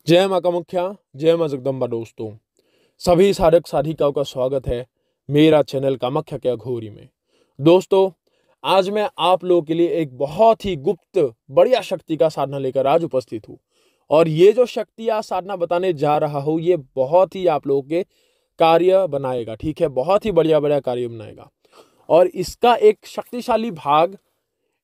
जय माँ कामाख्या, जय माँ जगदम्बा। दोस्तों, सभी साधक साधिकाओं का स्वागत है मेरा चैनल कामाख्या के अघोरी में। दोस्तों, आज मैं आप लोगों के लिए एक बहुत ही गुप्त बढ़िया शक्ति का साधना लेकर आज उपस्थित हूँ। और ये जो शक्ति आज साधना बताने जा रहा हूँ, ये बहुत ही आप लोगों के कार्य बनाएगा। ठीक है, बहुत ही बढ़िया बढ़िया कार्य बनाएगा। और इसका एक शक्तिशाली भाग,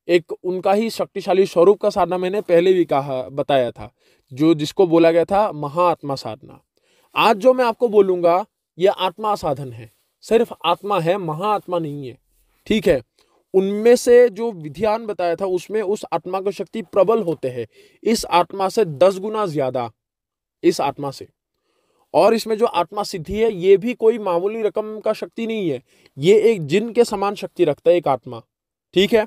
एक उनका ही शक्तिशाली स्वरूप का साधना मैंने पहले भी बताया था, जो जिसको बोला गया था महाआत्मा साधना। आज जो मैं आपको बोलूंगा ये आत्मा साधन है, सिर्फ आत्मा है, महाआत्मा नहीं है। ठीक है, उनमें से जो विधियान बताया था उसमें उस आत्मा की शक्ति प्रबल होते हैं, इस आत्मा से 10 गुना ज्यादा, इस आत्मा से। और इसमें जो आत्मा सिद्धि है ये भी कोई मामूली रकम का शक्ति नहीं है, ये एक जिन के समान शक्ति रखता है एक आत्मा। ठीक है,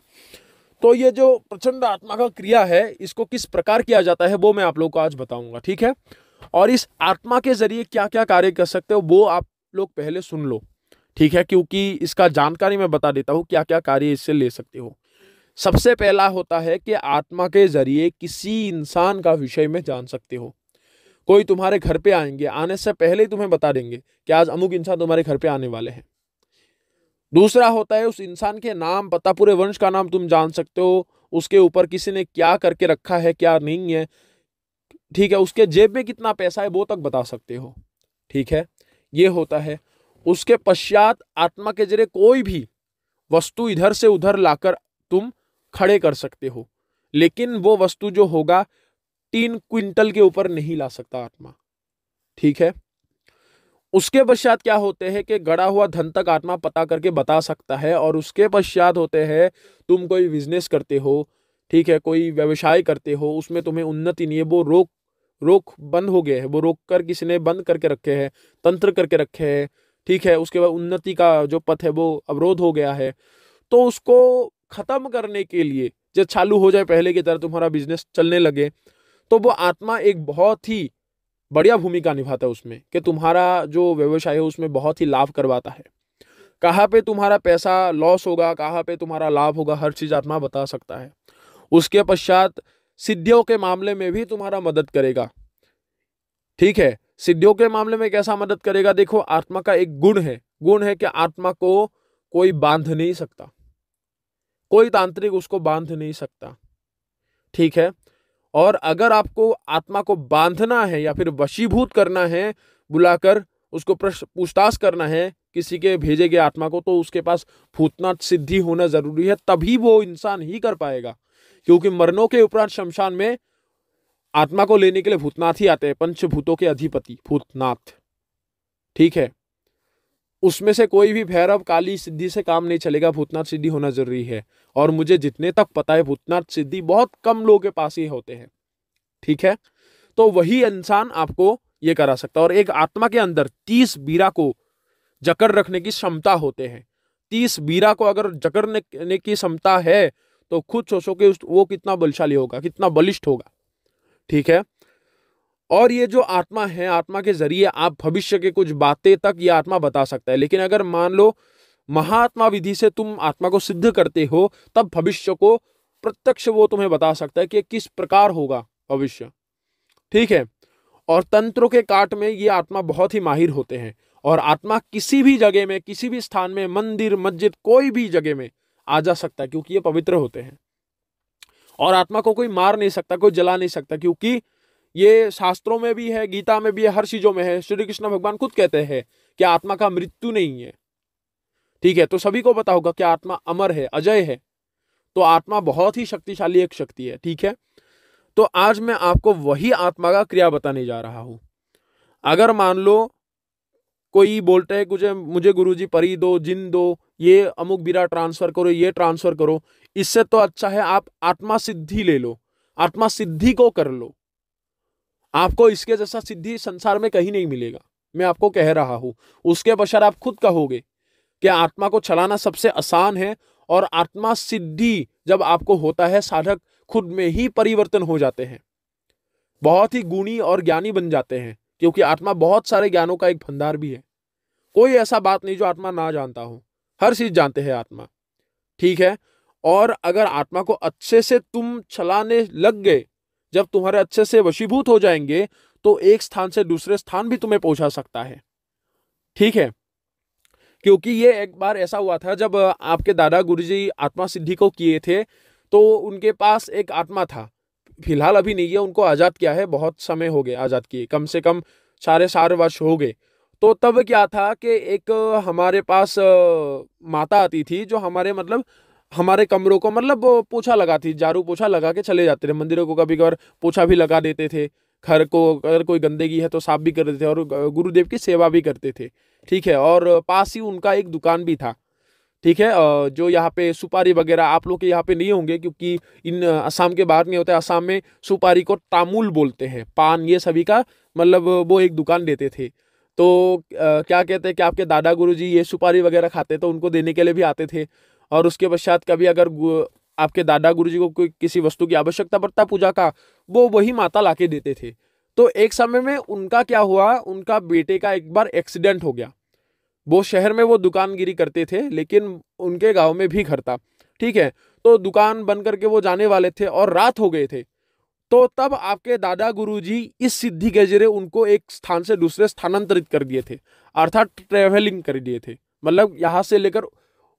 तो ये जो प्रचंड आत्मा का क्रिया है, इसको किस प्रकार किया जाता है वो मैं आप लोगों को आज बताऊंगा। ठीक है, और इस आत्मा के जरिए क्या क्या कार्य कर सकते हो वो आप लोग पहले सुन लो। ठीक है, क्योंकि इसका जानकारी मैं बता देता हूं क्या क्या कार्य इससे ले सकते हो। सबसे पहला होता है कि आत्मा के जरिए किसी इंसान का विषय में जान सकते हो। कोई तुम्हारे घर पे आएंगे, आने से पहले ही तुम्हें बता देंगे कि आज अमुक इंसान तुम्हारे घर पे आने वाले हैं। दूसरा होता है उस इंसान के नाम, पता, पूरे वंश का नाम तुम जान सकते हो, उसके ऊपर किसी ने क्या करके रखा है क्या नहीं है। ठीक है, उसके जेब में कितना पैसा है वो तक बता सकते हो। ठीक है, ये होता है। उसके पश्चात आत्मा के जरिए कोई भी वस्तु इधर से उधर लाकर तुम खड़े कर सकते हो, लेकिन वो वस्तु जो होगा 3 क्विंटल के ऊपर नहीं ला सकता आत्मा। ठीक है, उसके पश्चात क्या होते हैं कि गड़ा हुआ धन तक आत्मा पता करके बता सकता है। और उसके पश्चात होते हैं तुम कोई बिजनेस करते हो, ठीक है, कोई व्यवसाय करते हो, उसमें तुम्हें उन्नति नहीं है, वो रोक रोक बंद हो गए हैं, वो रोक कर किसी ने बंद करके रखे हैं, तंत्र करके रखे हैं। ठीक है, उसके बाद उन्नति का जो पथ है वो अवरोध हो गया है, तो उसको खत्म करने के लिए जब चालू हो जाए पहले की तरह तुम्हारा बिजनेस चलने लगे, तो वो आत्मा एक बहुत ही बढ़िया भूमिका निभाता है उसमें, कि तुम्हारा जो व्यवसाय है उसमें बहुत ही लाभ करवाता है। कहाँ पे तुम्हारा पैसा लॉस होगा, कहाँ पे तुम्हारा लाभ होगा, हर चीज आत्मा बता सकता है। उसके पश्चात सिद्धियों के मामले में भी तुम्हारा मदद करेगा। ठीक है, सिद्धियों के मामले में कैसा मदद करेगा? देखो, आत्मा का एक गुण है कि आत्मा को कोई बांध नहीं सकता, कोई तांत्रिक उसको बांध नहीं सकता। ठीक है, और अगर आपको आत्मा को बांधना है या फिर वशीभूत करना है, बुलाकर उसको पूछताछ करना है किसी के भेजे गए आत्मा को, तो उसके पास भूतनाथ सिद्धि होना जरूरी है, तभी वो इंसान ही कर पाएगा। क्योंकि मरणों के उपरांत शमशान में आत्मा को लेने के लिए भूतनाथ ही आते हैं, पंचभूतों के अधिपति भूतनाथ। ठीक है, उसमें से कोई भी भैरव काली सिद्धि से काम नहीं चलेगा, भूतनाथ सिद्धि होना जरूरी है। और मुझे जितने तक पता है भूतनाथ सिद्धि बहुत कम लोगों के पास ही होते हैं। ठीक है, तो वही इंसान आपको ये करा सकता है। और एक आत्मा के अंदर 30 बीरा को जकड़ रखने की क्षमता होते हैं। 30 बीरा को अगर जकड़ने की क्षमता है तो खुद सोचो कि वो कितना बलशाली होगा, कितना बलिष्ठ होगा। ठीक है, और ये जो आत्मा है, आत्मा के जरिए आप भविष्य के कुछ बातें तक ये आत्मा बता सकता है। लेकिन अगर मान लो महात्मा विधि से तुम आत्मा को सिद्ध करते हो, तब भविष्य को प्रत्यक्ष वो तुम्हें बता सकता है कि किस प्रकार होगा भविष्य। ठीक है, और तंत्रों के काट में ये आत्मा बहुत ही माहिर होते हैं। और आत्मा किसी भी जगह में, किसी भी स्थान में, मंदिर मस्जिद कोई भी जगह में आ जा सकता है, क्योंकि ये पवित्र होते हैं। और आत्मा को कोई मार नहीं सकता, कोई जला नहीं सकता, क्योंकि ये शास्त्रों में भी है, गीता में भी है, हर चीजों में है। श्री कृष्ण भगवान खुद कहते हैं कि आत्मा का मृत्यु नहीं है। ठीक है, तो सभी को पता होगा कि आत्मा अमर है, अजय है। तो आत्मा बहुत ही शक्तिशाली एक शक्ति है। ठीक है, तो आज मैं आपको वही आत्मा का क्रिया बताने जा रहा हूं। अगर मान लो कोई बोलता है मुझे मुझे गुरुजी परी दो, जिन दो, ये अमुक बीरा ट्रांसफर करो, ये ट्रांसफर करो, इससे तो अच्छा है आप आत्मा सिद्धि ले लो, आत्मा सिद्धि को कर लो। आपको इसके जैसा सिद्धि संसार में कहीं नहीं मिलेगा, मैं आपको कह रहा हूं। उसके पश्चात आप खुद कहोगे कि आत्मा को चलाना सबसे आसान है। और आत्मा सिद्धि जब आपको होता है, साधक खुद में ही परिवर्तन हो जाते हैं, बहुत ही गुणी और ज्ञानी बन जाते हैं। क्योंकि आत्मा बहुत सारे ज्ञानों का एक भंडार भी है, कोई ऐसा बात नहीं जो आत्मा ना जानता हो, हर चीज जानते हैं आत्मा। ठीक है, और अगर आत्मा को अच्छे से तुम चलाने लग गए, जब तुम्हारे अच्छे से वशीभूत हो जाएंगे, तो एक स्थान से दूसरे स्थान भी तुम्हें पहुंचा सकता है। ठीक है, क्योंकि ये एक बार ऐसा हुआ था जब आपके दादा गुरुजी आत्मा सिद्धि को किए थे, तो उनके पास एक आत्मा था, फिलहाल अभी नहीं है, उनको आजाद किया है, बहुत समय हो गए आजाद किए, कम से कम 4.5 वर्ष हो गए। तो तब क्या था कि एक हमारे पास माता आती थी, जो हमारे मतलब हमारे कमरों को मतलब पोछा लगाती, झाड़ू पोछा लगा के चले जाते थे, मंदिरों को कभी कभार पोछा भी लगा देते थे, घर को अगर कोई गंदगी है तो साफ भी कर देते थे, और गुरुदेव की सेवा भी करते थे। ठीक है, और पास ही उनका एक दुकान भी था। ठीक है, जो यहाँ पे सुपारी वगैरह आप लोग के यहाँ पे नहीं होंगे, क्योंकि इन असम के बाहर नहीं होते, असम में सुपारी को तामुल बोलते हैं, पान ये सभी का मतलब वो एक दुकान देते थे। तो क्या कहते हैं कि आपके दादा गुरुजी ये सुपारी वगैरह खाते तो उनको देने के लिए भी आते थे। और उसके पश्चात कभी अगर आपके दादा गुरुजी को कोई किसी वस्तु की आवश्यकता पड़ता पूजा का, वो वही माता लाके देते थे। तो एक समय में उनका क्या हुआ, उनका बेटे का एक बार एक्सीडेंट हो गया। वो शहर में वो दुकानगिरी करते थे, लेकिन उनके गांव में भी घर था। ठीक है, तो दुकान बंद करके वो जाने वाले थे और रात हो गए थे। तो तब आपके दादा गुरुजी इस सिद्धि के जरिए उनको एक स्थान से दूसरे स्थानांतरित कर दिए थे, अर्थात ट्रेवलिंग कर दिए थे, मतलब यहां से लेकर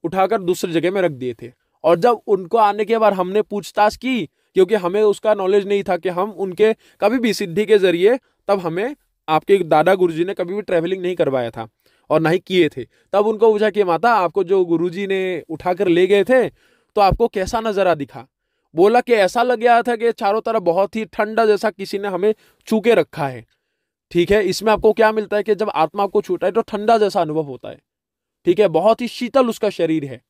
उठाकर दूसरी जगह में रख दिए थे। और जब उनको आने के बाद हमने पूछताछ की, क्योंकि हमें उसका नॉलेज नहीं था कि हम उनके कभी भी सिद्धि के जरिए, तब हमें आपके दादा गुरुजी ने कभी भी ट्रेवलिंग नहीं करवाया था और ना ही किए थे। तब उनको पूछा कि माता, आपको जो गुरुजी ने उठाकर ले गए थे तो आपको कैसा नजारा दिखा? बोला कि ऐसा लग गया था कि चारों तरफ बहुत ही ठंडा जैसा किसी ने हमें छू के रखा है। ठीक है, इसमें आपको क्या मिलता है कि जब आत्मा को छूटा है तो ठंडा जैसा अनुभव होता है। ठीक है, बहुत ही शीतल उसका शरीर है,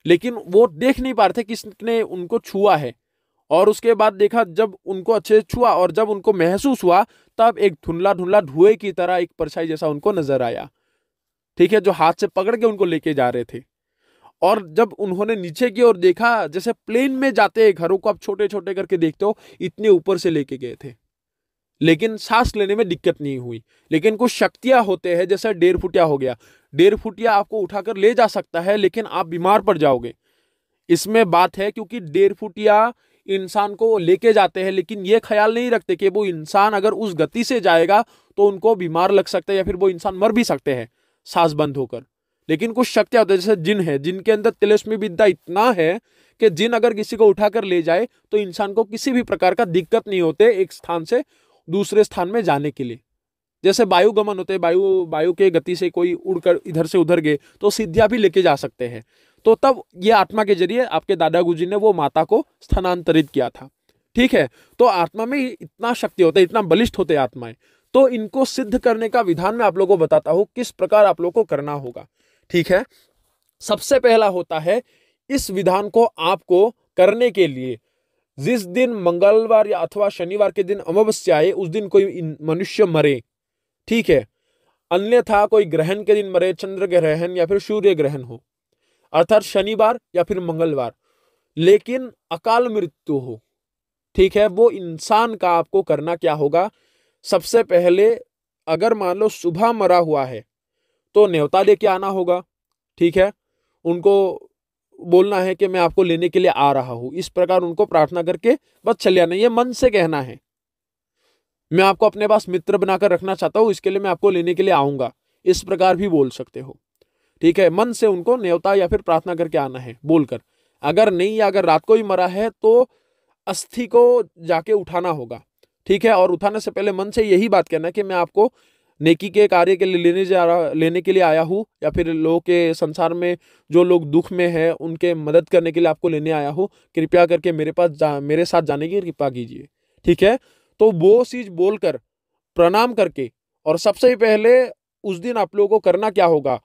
लेकिन वो देख नहीं पा रहे थे किसने उनको छुआ है। और उसके बाद देखा, जब उनको अच्छे से छुआ और जब उनको महसूस हुआ, तब एक धुंधला धुंधला धुएं की तरह एक परछाई जैसा उनको नजर आया। ठीक है, जो हाथ से पकड़ के उनको लेके जा रहे थे। और जब उन्होंने नीचे की ओर देखा, जैसे प्लेन में जाते हैं घरों को आप छोटे छोटे करके देखते हो, इतने ऊपर से लेके गए थे, लेकिन सांस लेने में दिक्कत नहीं हुई। लेकिन कुछ शक्तियां होते हैं, जैसे 1.5 फुटिया हो गया, 1.5 फुटिया आपको उठाकर ले जा सकता है, लेकिन आप बीमार पड़ जाओगे। इसमें बात है, क्योंकि 1.5 फुटिया इंसान को लेके जाते हैं, लेकिन ये ख्याल नहीं रखते कि वो इंसान अगर उस गति से जाएगा तो उनको बीमार लग सकता है, या फिर वो इंसान मर भी सकते हैं सांस बंद होकर। लेकिन कुछ शक्तियां होती है, जैसे जिन है, जिनके अंदर तिलिस्मी विद्या इतना है कि जिन अगर किसी को उठाकर ले जाए तो इंसान को किसी भी प्रकार का दिक्कत नहीं होते एक स्थान से दूसरे स्थान में जाने के लिए। जैसे वायु गमन होते हैं, वायु के गति से कोई उड़कर इधर से उधर गए तो सिद्धियां भी लेके जा सकते हैं। तो तब ये आत्मा के जरिए आपके दादा गुरुजी ने वो माता को स्थानांतरित किया था। ठीक है, तो आत्मा में इतना शक्ति होता है, इतना बलिष्ठ होते हैं आत्माएं। तो इनको सिद्ध करने का विधान मैं आप लोगों को बताता हूं, किस प्रकार आप लोगों को करना होगा। ठीक है, सबसे पहला होता है, इस विधान को आपको करने के लिए जिस दिन मंगलवार या अथवा शनिवार के दिन अमावस्या आए, उस दिन कोई मनुष्य मरे। ठीक है, अन्यथा कोई ग्रहण के दिन मरे, चंद्र ग्रहण या फिर सूर्य ग्रहण हो, अर्थात शनिवार या फिर मंगलवार, लेकिन अकाल मृत्यु हो। ठीक है, वो इंसान का आपको करना क्या होगा, सबसे पहले अगर मान लो सुबह मरा हुआ है तो न्योता लेके आना होगा। ठीक है, उनको बोलना है कि मैं आपको लेने के लिए आ रहा हूं, इस प्रकार उनको प्रार्थना करके बस चले आना। ये मन से कहना है, मैं आपको अपने पास मित्र बनाकर रखना चाहता हूं, इसके लिए मैं आपको लेने के लिए आऊंगा, इस प्रकार भी बोल सकते हो। ठीक है, मन से उनको न्योता या फिर प्रार्थना करके आना है बोलकर। अगर नहीं, अगर रात को ही मरा है तो अस्थि को जाके उठाना होगा। ठीक है, और उठाने से पहले मन से यही बात कहना है कि मैं आपको नेकी के कार्य के लिए लेने के लिए आया हूँ, या फिर लोगों के संसार में जो लोग दुख में है उनके मदद करने के लिए आपको लेने आया हूँ, कृपया करके मेरे साथ जाने की कृपा कीजिए। ठीक है, तो वो चीज बोलकर प्रणाम करके, और सबसे पहले उस दिन आप लोगों को करना क्या होगा,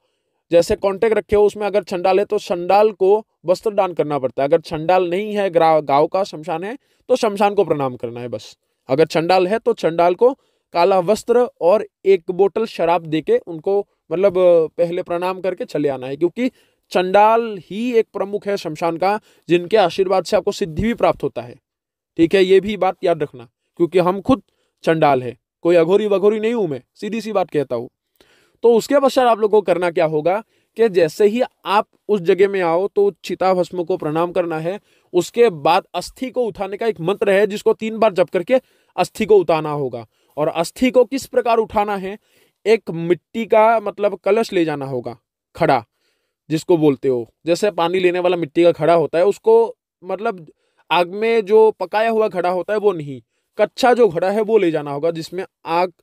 जैसे कॉन्टेक्ट रखे हो उसमें अगर चंडाल है तो चंडाल को वस्त्र दान करना पड़ता है। अगर चंडाल नहीं है, गांव का शमशान है, तो शमशान को प्रणाम करना है बस। अगर चंडाल है तो चंडाल को काला वस्त्र और 1 बोतल शराब देके उनको मतलब पहले प्रणाम करके चले आना है, क्योंकि चंडाल ही एक प्रमुख है शमशान का, जिनके आशीर्वाद से आपको सिद्धि भी प्राप्त होता है। ठीक है, ये भी बात याद रखना, क्योंकि हम खुद चंडाल है, कोई अघोरी वघोरी नहीं हूं मैं, सीधी सी बात कहता हूं। तो उसके पश्चात आप लोगों को करना क्या होगा कि जैसे ही आप उस जगह में आओ तो चिता भस्म को प्रणाम करना है। उसके बाद अस्थि को उठाने का एक मंत्र है, जिसको 3 बार जप करके अस्थि को उतारना होगा। और अस्थि को किस प्रकार उठाना है, एक मिट्टी का मतलब कलश ले जाना होगा, खड़ा जिसको बोलते हो, जैसे पानी लेने वाला मिट्टी का घड़ा होता है, उसको मतलब आग में जो पकाया हुआ घड़ा होता है वो नहीं, कच्चा जो घड़ा है वो ले जाना होगा, जिसमें आग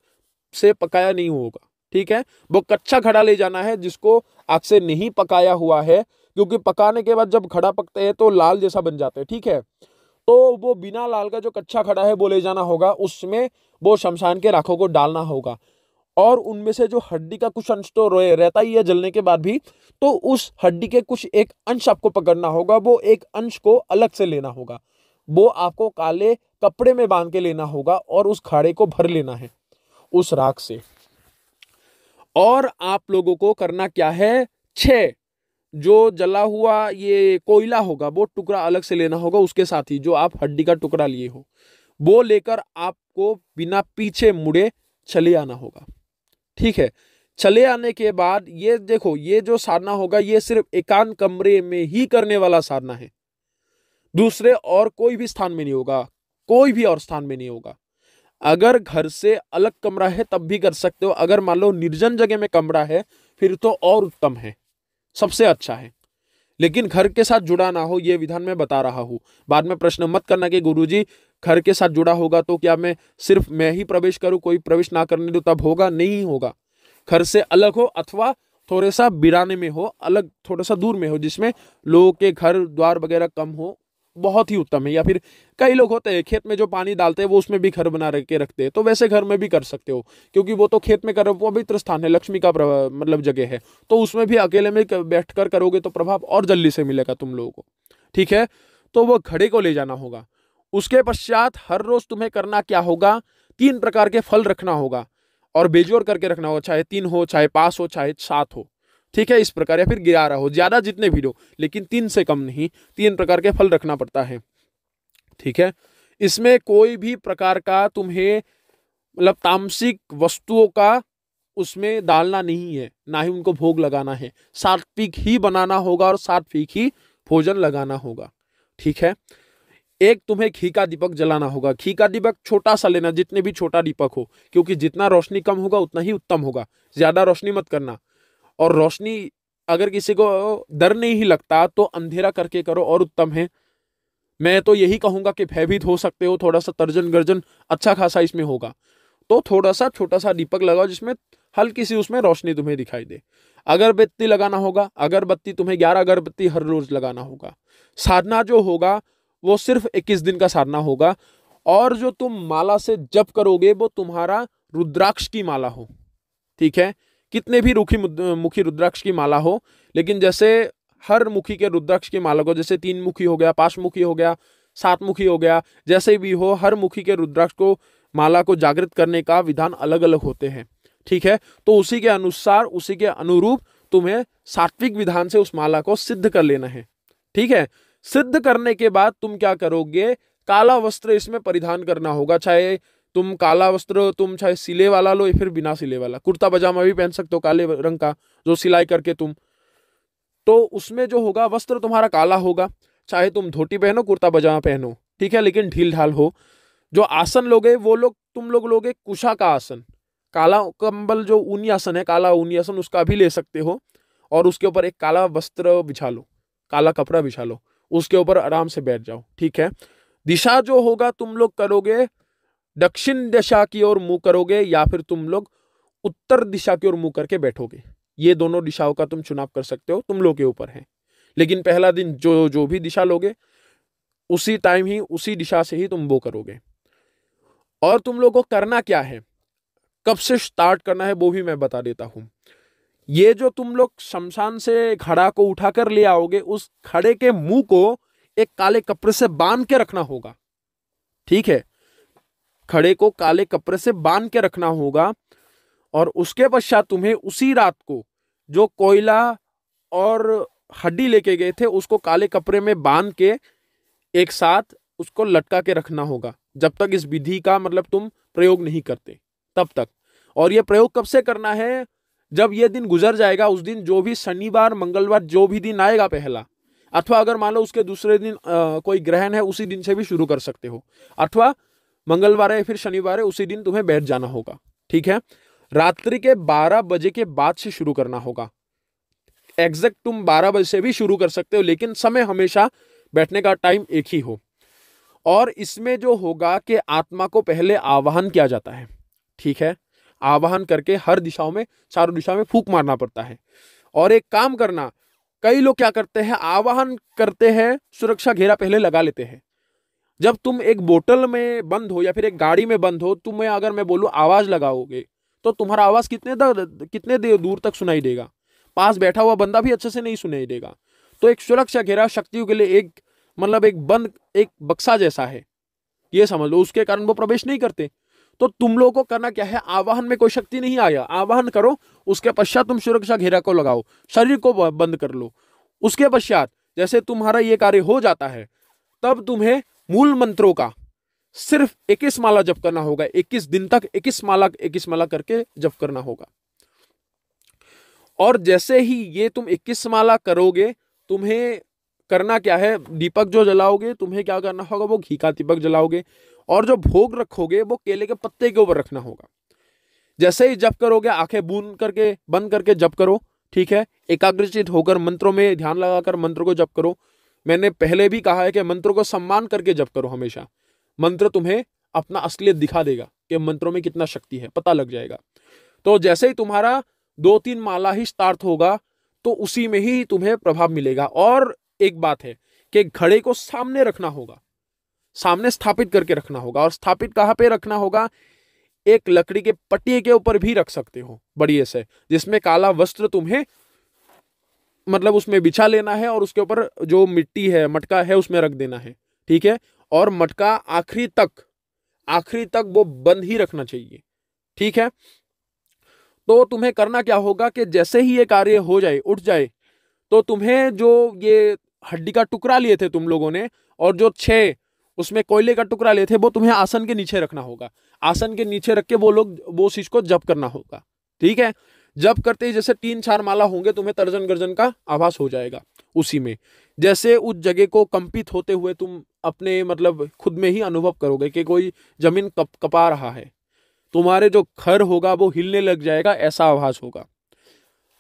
से पकाया नहीं होगा। ठीक है, वो कच्चा घड़ा ले जाना है जिसको आग से नहीं पकाया हुआ है, क्योंकि पकाने के बाद जब घड़ा पकते हैं तो लाल जैसा बन जाता है। ठीक है, तो वो बिना लाल का जो कच्चा घड़ा है वो ले जाना होगा, उसमें वो शमशान के राखों को डालना होगा, और उनमें से जो हड्डी का कुछ अंश तो रहता ही है जलने के बाद भी, तो उस हड्डी के कुछ एक अंश आपको पकड़ना होगा, वो एक अंश को अलग से लेना होगा, वो आपको काले कपड़े में बांध के लेना होगा और उस खाड़े को भर लेना है उस राख से। और आप लोगों को करना क्या है, 6 जो जला हुआ ये कोयला होगा वो टुकड़ा अलग से लेना होगा, उसके साथ ही जो आप हड्डी का टुकड़ा लिए हो वो लेकर आपको बिना पीछे मुड़े चले आना होगा। ठीक है, चले आने के बाद ये देखो, ये जो साधना होगा ये सिर्फ एकांत कमरे में ही करने वाला साधना है, दूसरे और कोई भी स्थान में नहीं होगा, कोई भी और स्थान में नहीं होगा। अगर घर से अलग कमरा है तब भी कर सकते हो, अगर मान लो निर्जन जगह में कमरा है फिर तो और उत्तम है, सबसे अच्छा है, लेकिन घर के साथ जुड़ा ना हो, यह विधान मैं बता रहा हूं। बाद में प्रश्न मत करना कि गुरुजी घर के साथ जुड़ा होगा तो क्या मैं सिर्फ मैं ही प्रवेश करूं, कोई प्रवेश ना करने दो तब होगा, नहीं होगा। घर से अलग हो अथवा थोड़े सा बिराने में हो, अलग थोड़ा सा दूर में हो, जिसमें लोगों के घर द्वार वगैरह कम हो, बहुत ही उत्तम है। या फिर कई लोग होते हैं खेत में जो पानी डालते हैं वो उसमें भी घर बना के रखते हैं, तो वैसे घर में भी कर सकते हो, क्योंकि वो तो खेत में कर पवित्र स्थान है, लक्ष्मी का मतलब जगह है, तो उसमें भी अकेले में बैठ कर करोगे तो प्रभाव और जल्दी से मिलेगा तुम लोगों को। ठीक है, तो वो घड़े को ले जाना होगा। उसके पश्चात हर रोज तुम्हें करना क्या होगा, 3 प्रकार के फल रखना होगा और बेजोड़ करके रखना होगा, चाहे 3 हो, चाहे 5 हो, चाहे 7 हो। ठीक है, इस प्रकार, या फिर 11 हो, ज्यादा जितने भी हो, लेकिन 3 से कम नहीं, 3 प्रकार के फल रखना पड़ता है। ठीक है, इसमें कोई भी प्रकार का तुम्हें मतलब तामसिक वस्तुओं का उसमें डालना नहीं है, ना ही उनको भोग लगाना है, सात्विक ही बनाना होगा और सात्विक ही भोजन लगाना होगा। ठीक है, एक तुम्हें घी का दीपक जलाना होगा, घी का दीपक छोटा सा लेना, जितने भी छोटा दीपक हो, क्योंकि जितना रोशनी कम होगा उतना ही उत्तम होगा, ज्यादा रोशनी मत करना। और रोशनी अगर किसी को डर नहीं ही लगता तो अंधेरा करके करो और उत्तम है। मैं तो यही कहूंगा कि भयभीत हो सकते हो, थोड़ा सा तर्जन गर्जन अच्छा खासा इसमें होगा, तो थोड़ा सा छोटा सा दीपक लगाओ जिसमें हल्की सी उसमें रोशनी तुम्हें दिखाई दे। अगरबत्ती लगाना होगा, अगरबत्ती तुम्हें 11 अगरबत्ती हर रोज लगाना होगा। साधना जो होगा वो सिर्फ 21 दिन का साधना होगा, और जो तुम माला से जप करोगे वो तुम्हारा रुद्राक्ष की माला हो। ठीक है, कितने भी मुखी रुद्राक्ष की माला हो, लेकिन जैसे हर मुखी के रुद्राक्ष की माला को, जैसे 3 मुखी हो गया, 5 मुखी हो गया, 7 मुखी हो गया, जैसे भी हो, हर मुखी के रुद्राक्ष को माला को जागृत करने का विधान अलग अलग होते हैं। ठीक है, तो उसी के अनुसार, उसी के अनुरूप तुम्हें सात्विक विधान से उस माला को सिद्ध कर लेना है। ठीक है, सिद्ध करने के बाद तुम क्या करोगे, काला वस्त्र इसमें परिधान करना होगा, चाहे तुम काला वस्त्र तुम चाहे सिले वाला लो या फिर बिना सिले वाला, कुर्ता पजामा भी पहन सकते हो काले रंग का जो सिलाई करके तुम, तो उसमें जो होगा वस्त्र तुम्हारा काला होगा, चाहे तुम धोती पहनो कुर्ता पजामा पहनो। ठीक है, लेकिन ढील ढाल हो। जो आसन लोगे वो लोग तुम लोग लोगे कुशा का आसन, काला कंबल जो ऊनी आसन है, काला ऊनी आसन, उसका भी ले सकते हो, और उसके ऊपर एक काला वस्त्र बिछा लो, काला कपड़ा बिछा लो, उसके ऊपर आराम से बैठ जाओ। ठीक है, दिशा जो होगा तुम लोग करोगे दक्षिण दिशा की ओर मुंह करोगे, या फिर तुम लोग उत्तर दिशा की ओर मुंह करके बैठोगे। ये दोनों दिशाओं का तुम चुनाव कर सकते हो, तुम लोग के ऊपर है। लेकिन पहला दिन जो जो भी दिशा लोगे उसी टाइम ही उसी दिशा से ही तुम वो करोगे। और तुम लोग को करना क्या है, कब से स्टार्ट करना है वो भी मैं बता देता हूं। ये जो तुम लोग शमशान से घड़ा को उठाकर ले आओगे, उस घड़े के मुंह को एक काले कपड़े से बांध के रखना होगा। ठीक है, घड़े को काले कपड़े से बांध के रखना होगा, और उसके पश्चात तुम्हें उसी रात को जो कोयला और हड्डी लेके गए थे उसको काले कपड़े में बांध के एक साथ उसको लटका के रखना होगा, जब तक इस विधि का मतलब तुम प्रयोग नहीं करते तब तक। और ये प्रयोग कब से करना है, जब ये दिन गुजर जाएगा, उस दिन जो भी शनिवार मंगलवार जो भी दिन आएगा पहला, अथवा अगर मान लो उसके दूसरे दिन कोई ग्रहण है उसी दिन से भी शुरू कर सकते हो, अथवा मंगलवार है या फिर शनिवार है, उसी दिन तुम्हें बैठ जाना होगा। ठीक है, रात्रि के 12 बजे के बाद से शुरू करना होगा। एग्जैक्ट तुम 12 बजे से भी शुरू कर सकते हो, लेकिन समय हमेशा बैठने का टाइम एक ही हो। और इसमें जो होगा कि आत्मा को पहले आवाहन किया जाता है। ठीक है, आवाहन करके हर दिशाओं में, चारों दिशाओं में फूंक मारना पड़ता है। और एक काम करना, कई लोग क्या करते हैं, आवाहन करते हैं, सुरक्षा घेरा पहले लगा लेते हैं। जब तुम एक बोतल में बंद हो या फिर एक गाड़ी में बंद हो, तुम्हें अगर मैं बोलूं आवाज लगाओगे तो तुम्हारा आवाज कितने दूर तक सुनाई देगा? पास बैठा हुआ बंदा भी अच्छे से नहीं सुनाई देगा। तो एक सुरक्षा घेरा शक्तियों के लिए एक मतलब एक बंद एक बक्सा जैसा है, ये समझ लो। उसके कारण वो प्रवेश नहीं करते। तो तुम लोगों को करना क्या है, आवाहन में कोई शक्ति नहीं आया, आवाहन करो, उसके पश्चात तुम सुरक्षा घेरा को लगाओ, शरीर को बंद कर लो। उसके पश्चात जैसे तुम्हारा ये कार्य हो जाता है, तब तुम्हें मूल मंत्रों का सिर्फ 21 माला जप करना होगा। 21 दिन तक 21 माला करके जप करना होगा। और जैसे ही ये तुम 21 माला करोगे, तुम्हें करना क्या है, दीपक जो जलाओगे, तुम्हें क्या करना होगा, वो घी का दीपक जलाओगे। और जो भोग रखोगे वो केले के पत्ते के ऊपर रखना होगा। जैसे ही जप करोगे, आंखें बंद करके जप करो। ठीक है, एकाग्रचित होकर मंत्रों में ध्यान लगाकर मंत्र को जप करो। मैंने पहले भी कहा है कि मंत्रों को सम्मान करके जप करो हमेशा। मंत्र तुम्हें अपना असलियत दिखा देगा कि मंत्रों में कितना शक्ति है, पता लग जाएगा। तो जैसे ही तुम्हारा 2-3 माला ही स्टार्ट होगा, तो उसी में ही तुम्हें प्रभाव मिलेगा। और एक बात है कि घड़े को सामने रखना होगा, सामने स्थापित करके रखना होगा। और स्थापित कहां पे रखना होगा, एक लकड़ी के पटिये के ऊपर भी रख सकते हो बढ़िया से, जिसमें काला वस्त्र तुम्हें मतलब उसमें बिछा लेना है और उसके ऊपर जो मिट्टी है, मटका है, उसमें रख देना है। ठीक है, और मटका आखिरी तक वो बंद ही रखना चाहिए। ठीक है, तो तुम्हें करना क्या होगा कि जैसे ही ये कार्य हो जाए, उठ जाए, तो तुम्हें जो ये हड्डी का टुकड़ा लिए थे तुम लोगों ने, और जो 6 उसमें कोयले का टुकड़ा लिए थे, वो तुम्हें आसन के नीचे रखना होगा। आसन के नीचे रख के वो चीज को जप करना होगा। ठीक है, जप करते ही जैसे 3-4 माला होंगे, तुम्हें तर्जन गर्जन का आभास हो जाएगा उसी में। जैसे उस जगह को कंपित होते हुए तुम अपने मतलब खुद में ही अनुभव करोगे कि कोई जमीन कपा रहा है। तुम्हारे जो घर होगा वो हिलने लग जाएगा, ऐसा आभास होगा।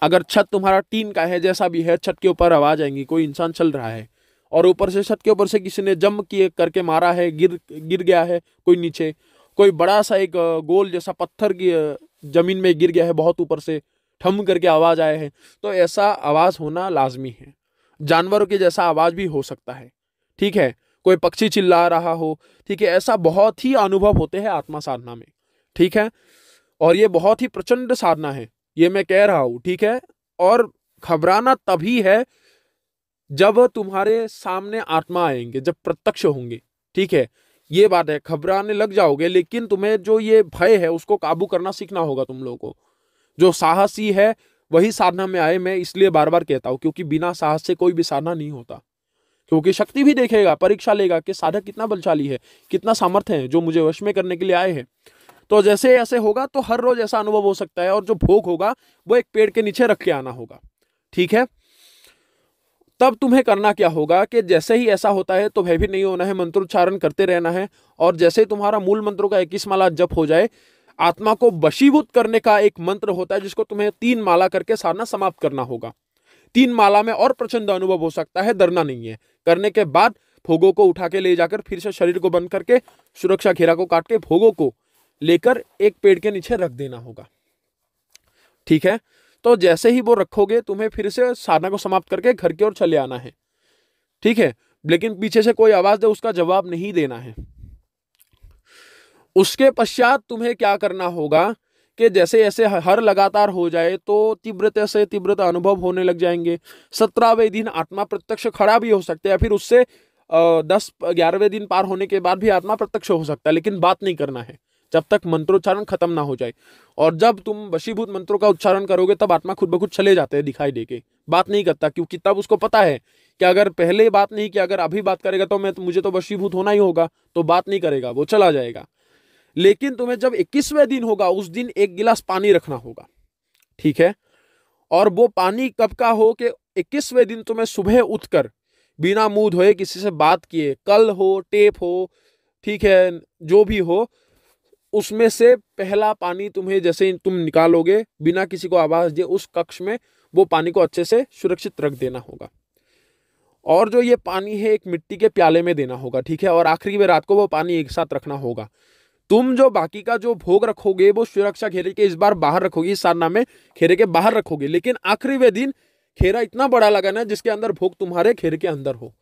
अगर छत तुम्हारा टीन का है, जैसा भी है, छत के ऊपर आवाज आएंगी, कोई इंसान चल रहा है और ऊपर से छत के ऊपर से किसी ने जंप किए करके मारा है, गिर गया है कोई नीचे, कोई बड़ा सा एक गोल जैसा पत्थर की जमीन में गिर गया है, बहुत ऊपर से ठम करके आवाज आए हैं, तो ऐसा आवाज होना लाजमी है। जानवरों के जैसा आवाज भी हो सकता है। ठीक है, कोई पक्षी चिल्ला रहा हो। ठीक है, ऐसा बहुत ही अनुभव होते हैं आत्मा साधना में। ठीक है, और ये बहुत ही प्रचंड साधना है, ये मैं कह रहा हूं। ठीक है, और घबराना तभी है जब तुम्हारे सामने आत्मा आएंगे, जब प्रत्यक्ष होंगे। ठीक है, ये बात है, घबराने लग जाओगे, लेकिन तुम्हें जो ये भय है उसको काबू करना सीखना होगा तुम लोगों को। जो साहसी है वही साधना में आए, मैं इसलिए बार बार कहता हूं, क्योंकि बिना साहस से कोई भी साधना नहीं होता। क्योंकि शक्ति भी देखेगा, परीक्षा लेगा कि साधक कितना बलशाली है, कितना सामर्थ्य है जो मुझे वश में करने के लिए आए हैं। तो जैसे ऐसे होगा तो हर रोज ऐसा अनुभव हो सकता है। और जो भोग होगा वो एक पेड़ के नीचे रख के आना होगा। ठीक है, तब तुम्हें करना क्या होगा कि जैसे ही ऐसा होता है तो भयभीत नहीं होना है, मंत्रोच्चारण करते रहना है। और जैसे ही तुम्हारा मूल मंत्रों का 21 माला जप हो जाए, आत्मा को वशीभूत करने का एक मंत्र होता है जिसको तुम्हें 3 माला करके साधना समाप्त करना होगा। 3 माला में और प्रचंड अनुभव हो सकता है, डरना नहीं है। करने के बाद भोगों को उठा के ले जाकर फिर से शरीर को बंद करके सुरक्षा घेरा को काट के भोगों को लेकर एक पेड़ के नीचे रख देना होगा। ठीक है, तो जैसे ही वो रखोगे, तुम्हें फिर से साधना को समाप्त करके घर की ओर चले आना है। ठीक है, लेकिन पीछे से कोई आवाज दे उसका जवाब नहीं देना है। उसके पश्चात तुम्हें क्या करना होगा कि जैसे ऐसे हर लगातार हो जाए तो तीव्रता से तीव्रता अनुभव होने लग जाएंगे। 17वें दिन आत्मा प्रत्यक्ष खड़ा भी हो सकता है, फिर उससे 10-11वें दिन पार होने के बाद भी आत्मा प्रत्यक्ष हो सकता है, लेकिन बात नहीं करना है जब तक मंत्रोच्चारण खत्म ना हो जाए। और जब तुम वशीभूत मंत्रों का उच्चारण करोगे तब आत्मा खुद ब खुद चले जाते हैं दिखाई देके, बात नहीं करता, क्योंकि तब उसको पता है कि अगर पहले बात नहीं किया, अगर अभी बात करेगा तो मुझे तो वशीभूत होना ही होगा, तो बात नहीं करेगा, वो चला जाएगा। लेकिन तुम्हें जब 21वें दिन होगा, उस दिन 1 गिलास पानी रखना होगा। ठीक है, और वो पानी कब का हो कि 21वें दिन तुम्हें सुबह उठकर बिना मुंह धोए किसी से बात किए, कल हो, टेप हो, ठीक है, जो भी हो, उसमें से पहला पानी तुम्हें जैसे तुम निकालोगे बिना किसी को आवाज दिए, उस कक्ष में वो पानी को अच्छे से सुरक्षित रख देना होगा। और जो ये पानी है एक मिट्टी के प्याले में देना होगा, ठीक है। और आखिरी में रात को वो पानी एक साथ रखना होगा। तुम जो बाकी का जो भोग रखोगे वो सुरक्षा घेरे के इस बार बाहर रखोगे, इस साधना में घेरे के बाहर रखोगे, लेकिन आखिरी वे दिन खेरा इतना बड़ा लगाना जिसके अंदर भोग तुम्हारे घेरे के अंदर हो,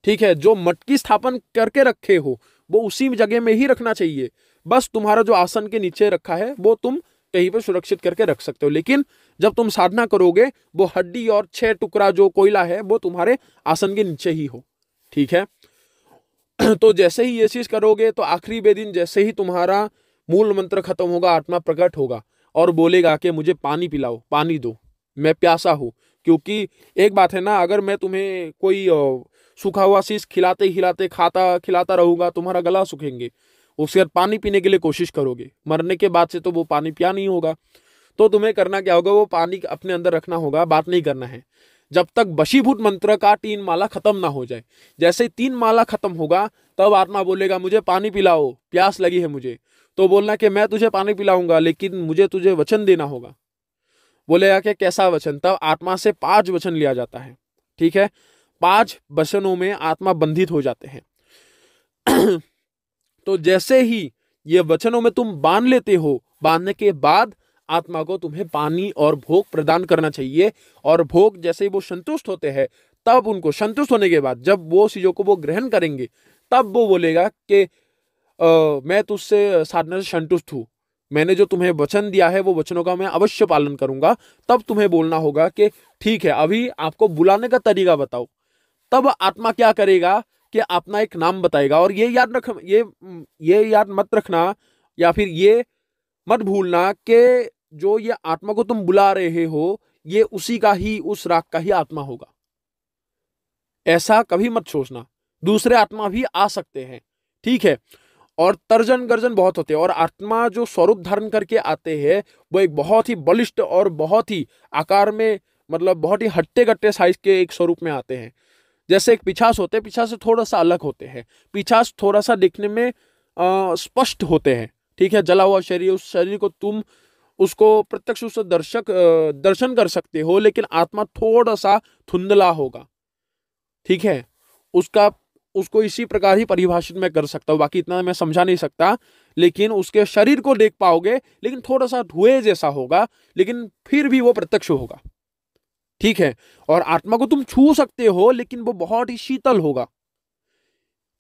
ठीक है। जो मटकी स्थापन करके रखे हो वो उसी जगह में ही रखना चाहिए। बस तुम्हारा जो आसन के नीचे रखा है वो तुम कहीं पर सुरक्षित करके रख सकते हो, लेकिन जब तुम साधना करोगे वो हड्डी और 6 टुकड़ा जो कोयला है वो तुम्हारे आसन के नीचे ही हो, ठीक है। तो जैसे ही ये चीज करोगे तो आखिरी बे दिन जैसे ही तुम्हारा मूल मंत्र खत्म होगा, आत्मा प्रकट होगा और बोलेगा कि मुझे पानी पिलाओ, पानी दो, मैं प्यासा हूं। क्योंकि एक बात है ना, अगर मैं तुम्हें कोई सूखा हुआ चीज खिलाते खिलाते खिलाता रहूंगा, तुम्हारा गला सूखेंगे, उसके बाद पानी पीने के लिए कोशिश करोगे, मरने के बाद से तो वो पानी पिया नहीं होगा। तो तुम्हें करना क्या होगा, वो पानी अपने अंदर रखना होगा, बात नहीं करना है जब तक वशीभूत मंत्र का 3 माला खत्म ना हो जाए। जैसे 3 माला खत्म होगा तब आत्मा बोलेगा मुझे पानी पिलाओ, प्यास लगी है मुझे। तो बोलना कि मैं तुझे पानी पिलाऊंगा, लेकिन मुझे तुझे वचन देना होगा। बोलेगा कि कैसा वचन? तब आत्मा से 5 वचन लिया जाता है, ठीक है। 5 वचनों में आत्मा बंधित हो जाते हैं। तो जैसे ही ये वचनों में तुम बांध लेते हो, बांधने के बाद आत्मा को तुम्हें पानी और भोग प्रदान करना चाहिए। और भोग जैसे ही वो संतुष्ट होते हैं, तब उनको संतुष्ट होने के बाद जब वो चीजों को वो ग्रहण करेंगे, तब वो बोलेगा कि मैं तुझसे साधना से संतुष्ट हूं, मैंने जो तुम्हें वचन दिया है वो वचनों का मैं अवश्य पालन करूंगा। तब तुम्हें बोलना होगा कि ठीक है, अभी आपको बुलाने का तरीका बताओ। तब आत्मा क्या करेगा कि अपना एक नाम बताएगा। और ये याद मत रखना या फिर ये मत भूलना कि जो ये आत्मा को तुम बुला रहे हो ये उसी का ही, उस राग का ही आत्मा होगा, ऐसा कभी मत सोचना। दूसरे आत्मा भी आ सकते हैं, ठीक है। और तर्जन गर्जन बहुत होते हैं। और आत्मा जो स्वरूप धारण करके आते हैं वो एक बहुत ही बलिष्ठ और बहुत ही आकार में, मतलब बहुत ही हट्टे कट्टे साइज के एक स्वरूप में आते हैं। जैसे एक पिशाच होते हैं, पिशाच से थोड़ा सा अलग होते हैं। पिशाच थोड़ा सा दिखने में स्पष्ट होते हैं, ठीक है। जला हुआ शरीर, उस शरीर को तुम उसको प्रत्यक्ष उससे दर्शन कर सकते हो, लेकिन आत्मा थोड़ा सा धुंधला होगा, ठीक है। उसको इसी प्रकार ही परिभाषित मैं कर सकता हूं, बाकी इतना मैं समझा नहीं सकता। लेकिन उसके शरीर को देख पाओगे, लेकिन थोड़ा सा धुएं जैसा होगा, लेकिन फिर भी वो प्रत्यक्ष होगा, ठीक है। और आत्मा को तुम छू सकते हो, लेकिन वो बहुत ही शीतल होगा,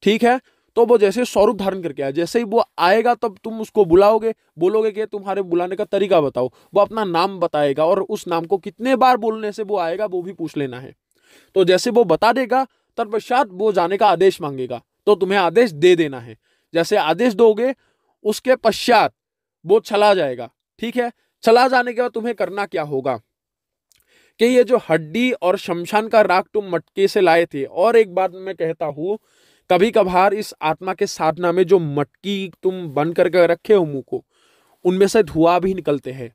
ठीक है। तो वो जैसे स्वरूप धारण करके आया, जैसे ही वो आएगा तब तुम उसको बुलाओगे, बोलोगे कि तुम्हारे बुलाने का तरीका बताओ, वो अपना नाम बताएगा। और उस नाम को कितने बार बोलने से वो आएगा वो भी पूछ लेना है। तो जैसे वो बता देगा तत्पश्चात वो जाने का आदेश मांगेगा, तो तुम्हें आदेश दे देना है। जैसे आदेश दोगे उसके पश्चात वो चला जाएगा, ठीक है। चला जाने के बाद तुम्हें करना क्या होगा कि ये जो हड्डी और शमशान का राख तुम मटके से लाए थे, और एक बात मैं कहता हूं, कभी कभार इस आत्मा के साधना में जो मटकी तुम बंद करके रखे हो मुंह को, उनमें से धुआं भी निकलते हैं।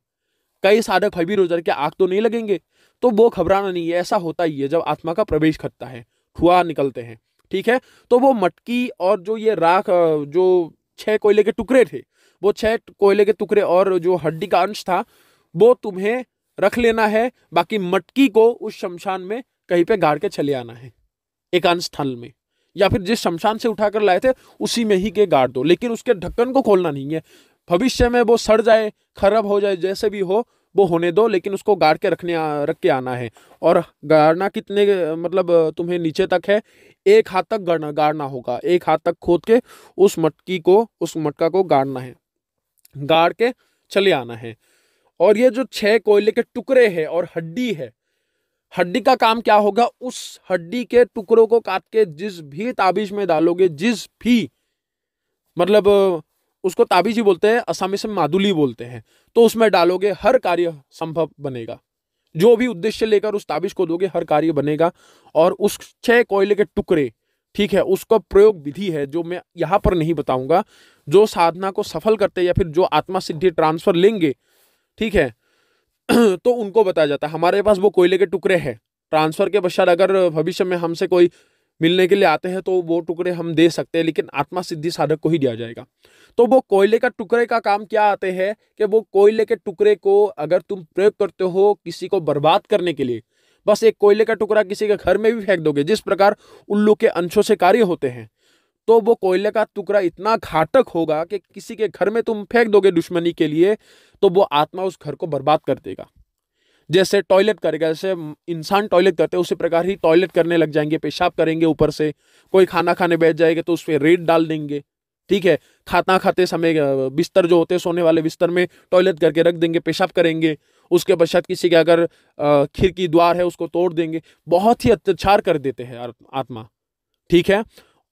कई साधक भयभीत हो जाते, आग तो नहीं लगेंगे? तो वो घबराना नहीं है, ऐसा होता ही है जब आत्मा का प्रवेश करता है, धुआं निकलते हैं, ठीक है। तो वो मटकी और जो ये राख, जो 6 कोयले के टुकड़े थे, वो 6 कोयले के टुकड़े और जो हड्डी का अंश था वो तुम्हें रख लेना है। बाकी मटकी को उस शमशान में कहीं पे गाड़ के चले आना है, एकांत स्थल में, या फिर जिस शमशान से उठाकर लाए थे उसी में ही के गाड़ दो। लेकिन उसके ढक्कन को खोलना नहीं है, भविष्य में वो सड़ जाए, खराब हो जाए, जैसे भी हो वो होने दो, लेकिन उसको गाड़ के रख के आना है। और गाड़ना कितने, मतलब तुम्हें नीचे तक है, 1 हाथ तक गाड़ना होगा। 1 हाथ तक खोद के उस मटकी को, उस मटका को गाड़ना है, गाड़ के चले आना है। और ये जो 6 कोयले के टुकड़े हैं और हड्डी है, हड्डी का काम क्या होगा, उस हड्डी के टुकड़ों को काट के जिस भी ताबीज में डालोगे, जिस भी, मतलब उसको ताबीज ही बोलते हैं, असमी से मादुली बोलते हैं, तो उसमें डालोगे हर कार्य संभव बनेगा। जो भी उद्देश्य लेकर उस ताबीज को दोगे हर कार्य बनेगा। और उस 6 कोयले के टुकड़े, ठीक है, उसका प्रयोग विधि है जो मैं यहाँ पर नहीं बताऊंगा। जो साधना को सफल करते हैं या फिर जो आत्मा सिद्धि ट्रांसफर लेंगे, ठीक है, तो उनको बताया जाता है। हमारे पास वो कोयले के टुकड़े हैं, ट्रांसफर के पश्चात अगर भविष्य में हमसे कोई मिलने के लिए आते हैं तो वो टुकड़े हम दे सकते हैं, लेकिन आत्मा सिद्धि साधक को ही दिया जाएगा। तो वो कोयले का टुकड़े का काम क्या आते हैं कि वो कोयले के टुकड़े को अगर तुम प्रयोग करते हो किसी को बर्बाद करने के लिए, बस एक कोयले का टुकड़ा किसी के घर में भी फेंक दोगे, जिस प्रकार उल्लू के अंशों से कार्य होते हैं, तो वो कोयले का टुकड़ा इतना घातक होगा कि किसी के घर में तुम फेंक दोगे दुश्मनी के लिए, तो वो आत्मा उस घर को बर्बाद कर देगा। जैसे टॉयलेट करेगा, जैसे इंसान टॉयलेट करते हैं उसी प्रकार ही टॉयलेट करने लग जाएंगे, पेशाब करेंगे, ऊपर से कोई खाना खाने बैठ जाएगा तो उस पर रेत डाल देंगे। ठीक है, खाना खाते समय बिस्तर जो होते हैं सोने वाले बिस्तर में टॉयलेट करके रख देंगे, पेशाब करेंगे। उसके पश्चात किसी के अगर खिड़की द्वार है उसको तोड़ देंगे। बहुत ही अत्याचार कर देते हैं आत्मा। ठीक है,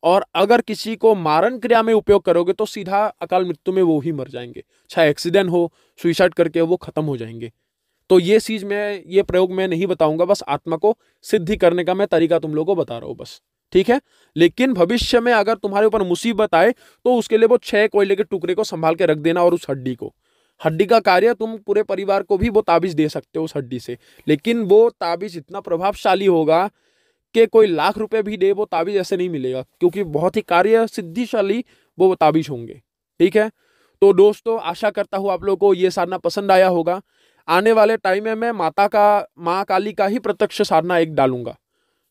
और अगर किसी को मारण क्रिया में उपयोग करोगे तो सीधा अकाल मृत्यु में वो ही मर जाएंगे, चाहे एक्सीडेंट हो, सुइसाइड करके वो खत्म हो जाएंगे। तो ये चीज मैं, ये प्रयोग मैं नहीं बताऊंगा, बस आत्मा को सिद्धि करने का मैं तरीका तुम लोगों को बता रहा हूं बस। ठीक है, लेकिन भविष्य में अगर तुम्हारे ऊपर मुसीबत आए तो उसके लिए वो 6 कोयले के टुकड़े को संभाल के रख देना, और उस हड्डी का कार्य तुम पूरे परिवार को भी वो ताबीज दे सकते हो उस हड्डी से। लेकिन वो ताबीज इतना प्रभावशाली होगा कि कोई लाख रुपए भी दे वो ताबीज ऐसे नहीं मिलेगा, क्योंकि बहुत ही कार्य सिद्धिशाली वो ताबीज होंगे। ठीक है, तो दोस्तों आशा करता हूं आप लोगों को ये साधना पसंद आया होगा। आने वाले टाइम में मैं माँ काली का ही प्रत्यक्ष साधना एक डालूंगा,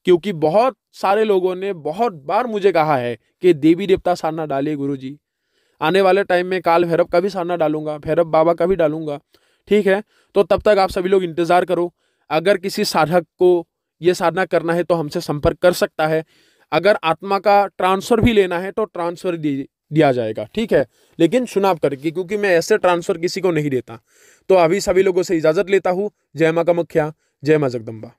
क्योंकि बहुत सारे लोगों ने बहुत बार मुझे कहा है कि देवी देवता साधना डालिए गुरुजी। आने वाले टाइम में काल भैरव का भी साधना डालूंगा, भैरव बाबा का भी डालूंगा। ठीक है, तो तब तक आप सभी लोग इंतजार करो। अगर किसी साधक को ये साधना करना है तो हमसे संपर्क कर सकता है। अगर आत्मा का ट्रांसफर भी लेना है तो ट्रांसफर दिया जाएगा। ठीक है, लेकिन चुनाव करके, क्योंकि मैं ऐसे ट्रांसफर किसी को नहीं देता। तो अभी सभी लोगों से इजाजत लेता हूं। जय मां कामाख्या, जय मां जगदम्बा।